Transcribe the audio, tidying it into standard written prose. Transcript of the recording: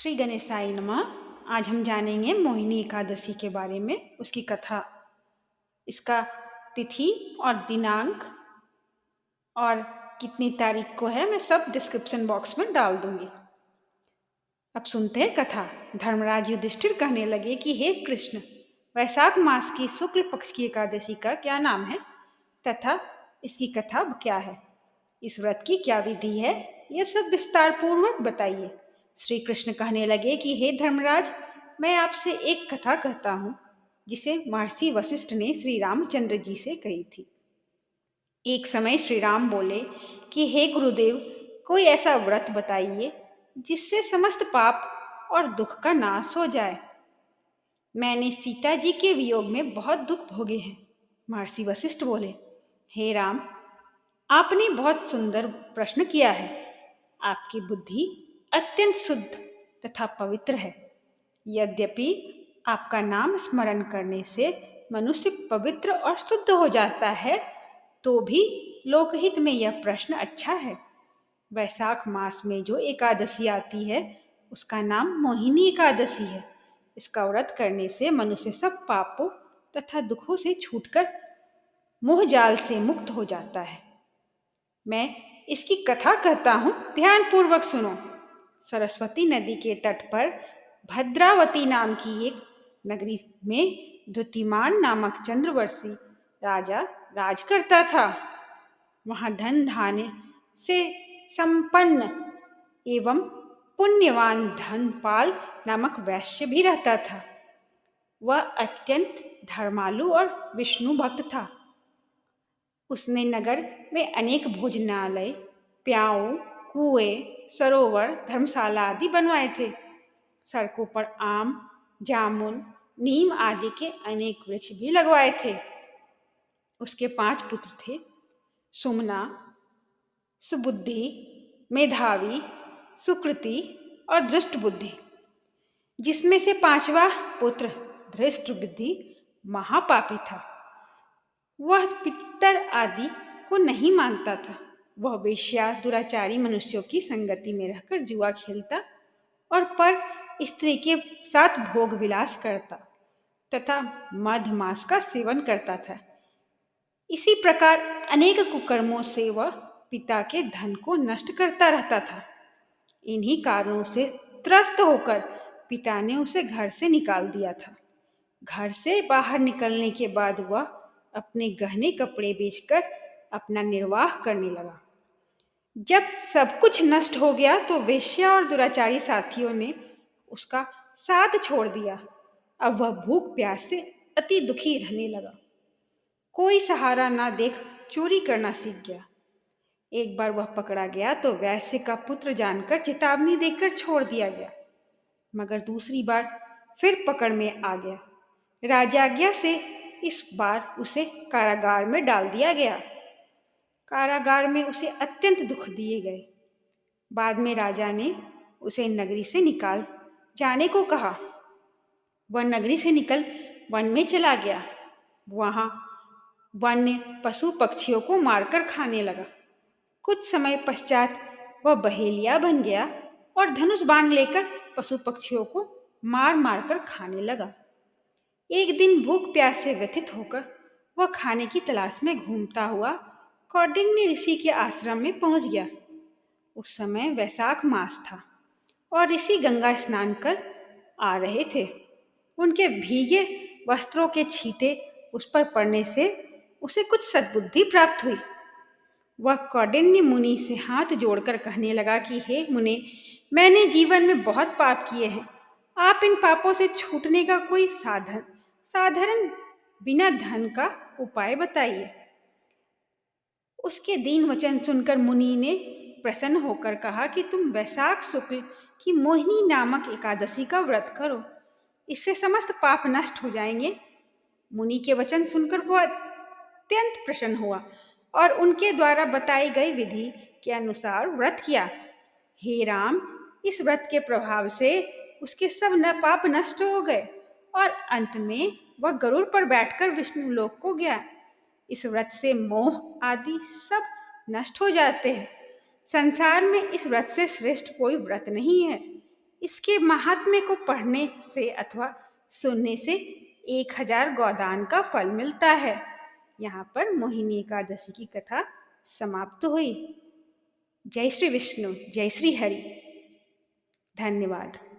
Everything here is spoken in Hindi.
श्री गणेशाय नमः। आज हम जानेंगे मोहिनी एकादशी के बारे में, उसकी कथा, इसका तिथि और दिनांक और कितनी तारीख को है, मैं सब डिस्क्रिप्शन बॉक्स में डाल दूंगी। अब सुनते हैं कथा। धर्मराज युधिष्ठिर कहने लगे कि हे कृष्ण, वैशाख मास की शुक्ल पक्ष की एकादशी का क्या नाम है तथा इसकी कथा क्या है, इस व्रत की क्या विधि है, यह सब विस्तार पूर्वक बताइए। श्री कृष्ण कहने लगे कि हे धर्मराज, मैं आपसे एक कथा कहता हूँ जिसे महर्षि वशिष्ठ ने श्री रामचंद्र जी से कही थी। एक समय श्री राम बोले कि हे गुरुदेव, कोई ऐसा व्रत बताइए जिससे समस्त पाप और दुख का नाश हो जाए। मैंने सीता जी के वियोग में बहुत दुख भोगे हैं। महर्षि वशिष्ठ बोले, हे राम, आपने बहुत सुंदर प्रश्न किया है। आपकी बुद्धि अत्यंत शुद्ध तथा पवित्र है। यद्यपि आपका नाम स्मरण करने से मनुष्य पवित्र और शुद्ध हो जाता है, तो भी लोकहित में यह प्रश्न अच्छा है। वैशाख मास में जो एकादशी आती है, उसका नाम मोहिनी एकादशी है। इसका व्रत करने से मनुष्य सब पापों तथा दुखों से छूटकर मोह जाल से मुक्त हो जाता है। मैं इसकी कथा कहता हूँ, ध्यान पूर्वक सुनो। सरस्वती नदी के तट पर भद्रावती नाम की एक नगरी में द्युतिमान नामक चंद्रवर्षी राजा राज करता था। वहां धन धान्य से संपन्न एवं पुण्यवान धनपाल नामक वैश्य भी रहता था। वह अत्यंत धर्मालु और विष्णु भक्त था। उसने नगर में अनेक भोजनालय, प्याऊ, कुएं, सरोवर, धर्मशाला आदि बनवाए थे। सड़कों पर आम, जामुन, नीम आदि के अनेक वृक्ष भी लगवाए थे। उसके 5 पुत्र थे, सुमना, सुबुद्धि, मेधावी, सुकृति और धृष्ट बुद्धि, जिसमें से 5वां पुत्र धृष्ट बुद्धि महापापी था। वह पितर आदि को नहीं मानता था। वह वेश्या दुराचारी मनुष्यों की संगति में रहकर जुआ खेलता और पर स्त्री के साथ भोग विलास करता तथा मध मांस का सेवन करता था। इसी प्रकार अनेक कुकर्मों से वह पिता के धन को नष्ट करता रहता था। इन्हीं कारणों से त्रस्त होकर पिता ने उसे घर से निकाल दिया था। घर से बाहर निकलने के बाद वह अपने गहने कपड़े बेचकर अपना निर्वाह करने लगा। जब सब कुछ नष्ट हो गया तो वेश्या और दुराचारी साथियों ने उसका साथ छोड़ दिया। अब वह भूख प्यास से अति दुखी रहने लगा। कोई सहारा ना देख चोरी करना सीख गया। एक बार वह पकड़ा गया तो वैश्य का पुत्र जानकर चेतावनी देकर छोड़ दिया गया, मगर दूसरी बार फिर पकड़ में आ गया। राजाज्ञा से इस बार उसे कारागार में डाल दिया गया। कारागार में उसे अत्यंत दुख दिए गए। बाद में राजा ने उसे नगरी से निकाल जाने को कहा। वह नगरी से निकल वन में चला गया। वहां वन्य पशु पक्षियों को मारकर खाने लगा। कुछ समय पश्चात वह बहेलिया बन गया और धनुष बाण लेकर पशु पक्षियों को मार मार कर खाने लगा। एक दिन भूख प्यास से व्यथित होकर वह खाने की तलाश में घूमता हुआ कौंडिन्य ऋषि के आश्रम में पहुंच गया। उस समय वैशाख मास था और ऋषि गंगा स्नान कर आ रहे थे। उनके भीगे वस्त्रों के छींटे उस पर पड़ने से उसे कुछ सद्बुद्धि प्राप्त हुई। वह कौंडिन्य मुनि से हाथ जोड़कर कहने लगा कि हे मुने, मैंने जीवन में बहुत पाप किए हैं। आप इन पापों से छूटने का कोई साधारण बिना धन का उपाय बताइए। उसके दीन वचन सुनकर मुनि ने प्रसन्न होकर कहा कि तुम वैशाख शुक्ल की मोहिनी नामक एकादशी का व्रत करो, इससे समस्त पाप नष्ट हो जाएंगे। मुनि के वचन सुनकर वह अत्यंत प्रसन्न हुआ और उनके द्वारा बताई गई विधि के अनुसार व्रत किया। हे राम, इस व्रत के प्रभाव से उसके सब पाप नष्ट हो गए और अंत में वह गरुड़ पर बैठकर विष्णु लोक को गया। इस व्रत से मोह आदि सब नष्ट हो जाते हैं। संसार में इस व्रत से श्रेष्ठ कोई व्रत नहीं है। इसके महात्म्य को पढ़ने से अथवा सुनने से 1000 गोदान का फल मिलता है। यहाँ पर मोहिनी एकादशी की कथा समाप्त हुई। जय श्री विष्णु, जय श्री हरि। धन्यवाद।